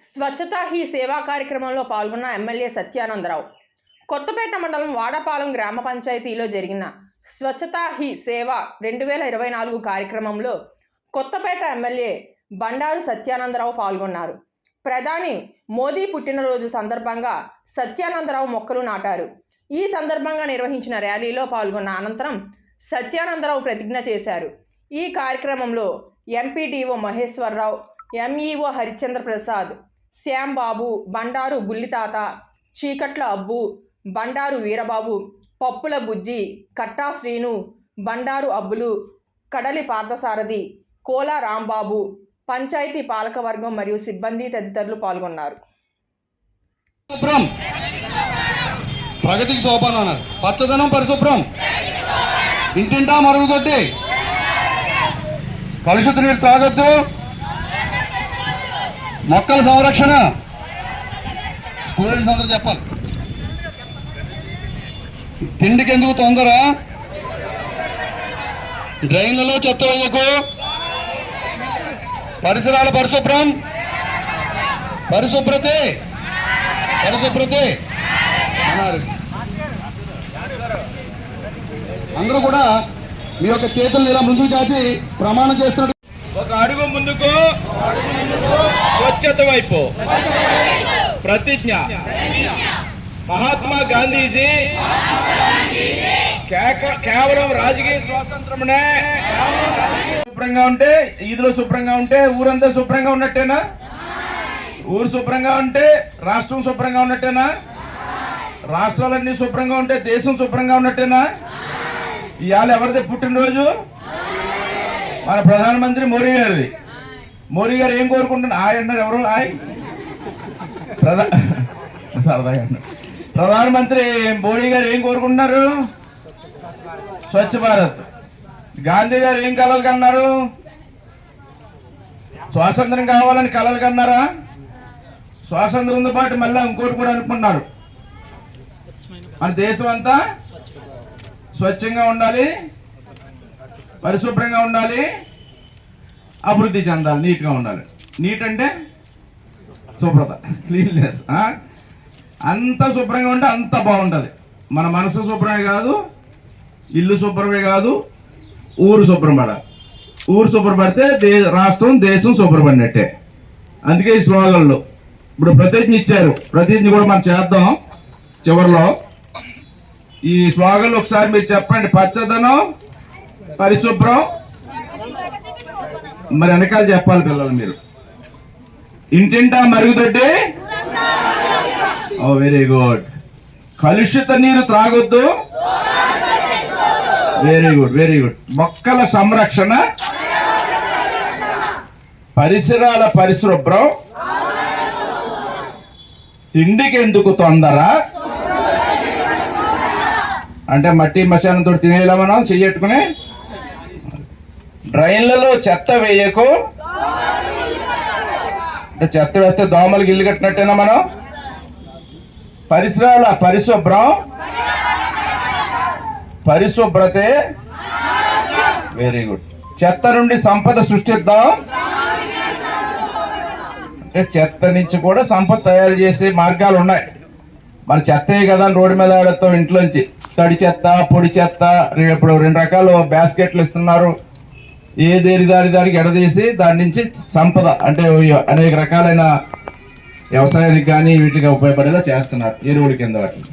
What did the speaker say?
స్వచ్ఛతా he సేవా కార్యక్రమంలో పాల్గొన్న ఎమ్మెల్యే సత్యానందరావు. కొత్తపేట మండలం వాడపాలెం గ్రామ పంచాయతీలో జరిగిన స్వచ్ఛతా హీ సేవ 2024 కార్యక్రమంలో కొత్తపేట ఎమ్మెల్యే బండారు సత్యానందరావు పాల్గొన్నారు. ప్రధాని మోదీ పుట్టినరోజు సందర్భంగా సత్యానందరావు మొక్కలు నాటారు. ఈ సందర్భంగా నిర్వహించిన ర్యాలీలో పాల్గొన్న అనంతరం సత్యానందరావు ప్రతిజ్ఞ చేశారు. ఈ కార్యక్రమంలో ఎంపీడీఓ మహేశ్వరరావు, ఎంఈఓ హరిచంద్ర ప్రసాద్, శ్యాంబాబు, బండారు బుల్లితాత, చీకట్ల అబ్బు, బండారు వీరబాబు, పప్పుల బుజ్జి, కట్టా శ్రీను, బండారు అబ్బులు, కడలి పార్థసారథి, కోలా రాంబాబు, పంచాయతీ పాలకవర్గం మరియు సిబ్బంది తదితరులు పాల్గొన్నారు. ప్రగతికి సోపానం అన్నారు. పచ్చదనం, పరిశుభ్రం, ఇంటింటా మరుగుదొడ్డి, కలుషిత నీరు తాగొద్దు, మొక్కల సంరక్షణ. స్టూడెంట్స్ అందరూ చెప్పాలి. తిండికి ఎందుకు తొందర, డ్రైన్లలో చెత్త వేయకు, పరిసరాల పరిశుభ్రం, పరిశుభ్రతే పరిశుభ్రతే అన్నారు. అందరూ కూడా మీ యొక్క చేతులను ఇలా ముందుకు చాచి ప్రమాణం చేస్తున్నారు. ఒక అడుగు ముందుకు, స్వచ్ఛత వైపు ప్రతిజ్ఞ. మహాత్మా గాంధీజీ కేవలం రాజకీయ స్వాతంత్రమే. శుభ్రంగా ఉంటే, ఈదులో శుభ్రంగా ఉంటే ఊరంతా శుభ్రంగా ఉన్నట్టేనా? ఊరు శుభ్రంగా ఉంటే రాష్ట్రం శుభ్రంగా ఉన్నట్టేనా? రాష్ట్రాలన్నీ శుభ్రంగా ఉంటే దేశం శుభ్రంగా ఉన్నట్టేనా? ఇవాళ ఎవరిది పుట్టినరోజు? మన ప్రధానమంత్రి మోడీ గారిది. మోడీ గారు ఏం కోరుకుంటున్నారు? అన్నారు ఎవరు? సరదాగా ప్రధానమంత్రి మోడీ గారు ఏం కోరుకుంటున్నారు? స్వచ్ఛ భారత్. గాంధీ గారు ఏం కలలు కన్నారు? స్వాతంత్రం కావాలని కలలు కన్నారా? స్వాతంత్రంతో పాటు మళ్ళీ ఇంకోటి కూడా అనుకున్నారు. మన దేశం అంతా స్వచ్ఛంగా ఉండాలి, పరిశుభ్రంగా ఉండాలి, అభివృద్ధి చెందాలి, నీట్గా ఉండాలి. నీట్ అంటే శుభ్రత, క్లీన్లెస్. అంత శుభ్రంగా ఉంటే అంత బాగుంటుంది. మన మనసు శుభ్రమే కాదు, ఇల్లు శుభ్రమే కాదు, ఊరు శుభ్రపడాలి. ఊరు శుభ్రపడితే రాష్ట్రం, దేశం శుభ్రపడినట్టే. అందుకే ఈ స్లోగన్లు ఇప్పుడు ప్రతిజ్ఞ ఇచ్చారు. ప్రతిజ్ఞ కూడా మనం చేద్దాం చివరిలో. ఈ స్లోగన్లు ఒకసారి మీరు చెప్పండి. పచ్చదనం, పరిశుభ్రం, మరి వెనకాల చెప్పాలి పిల్లలు మీరు. ఇంటింటా మరుగుదొడ్డి. ఓ వెరీ గుడ్. కలుషిత నీరు త్రాగొద్దు. Very good, very good. మొక్కల సంరక్షణ, పరిసరాల పరిశుభ్రం, తిండికి ఎందుకు తొందర అంటే మట్టి మశానంతో తినేలా మనం చెయ్యట్టుకుని. డ్రైన్లలో చెత్త వేయకు అంటే చెత్త వేస్తే దోమలకు ఇల్లు కట్టినట్టేనా మనం? పరిసరాల పరిశుభ్రం, పరిశుభ్రతే. Very good. చెత్త నుండి సంపద సృష్టిద్దాం అంటే చెత్త నుంచి కూడా సంపద తయారు చేసే మార్గాలు ఉన్నాయి. మన చెత్తే కదా రోడ్డు మీద ఆడతాం. ఇంట్లోంచి తడి చెత్త, పొడి చెత్త, ఇప్పుడు 2 రకాలు బాస్కెట్లు ఇస్తున్నారు. దారికి ఎడదీసి దాని నుంచి సంపద అంటే అనేక రకాలైన వ్యవసాయానికి కానీ వీటికి ఉపయోగపడేలా చేస్తున్నారు, ఎరువుల కింద వాటిని.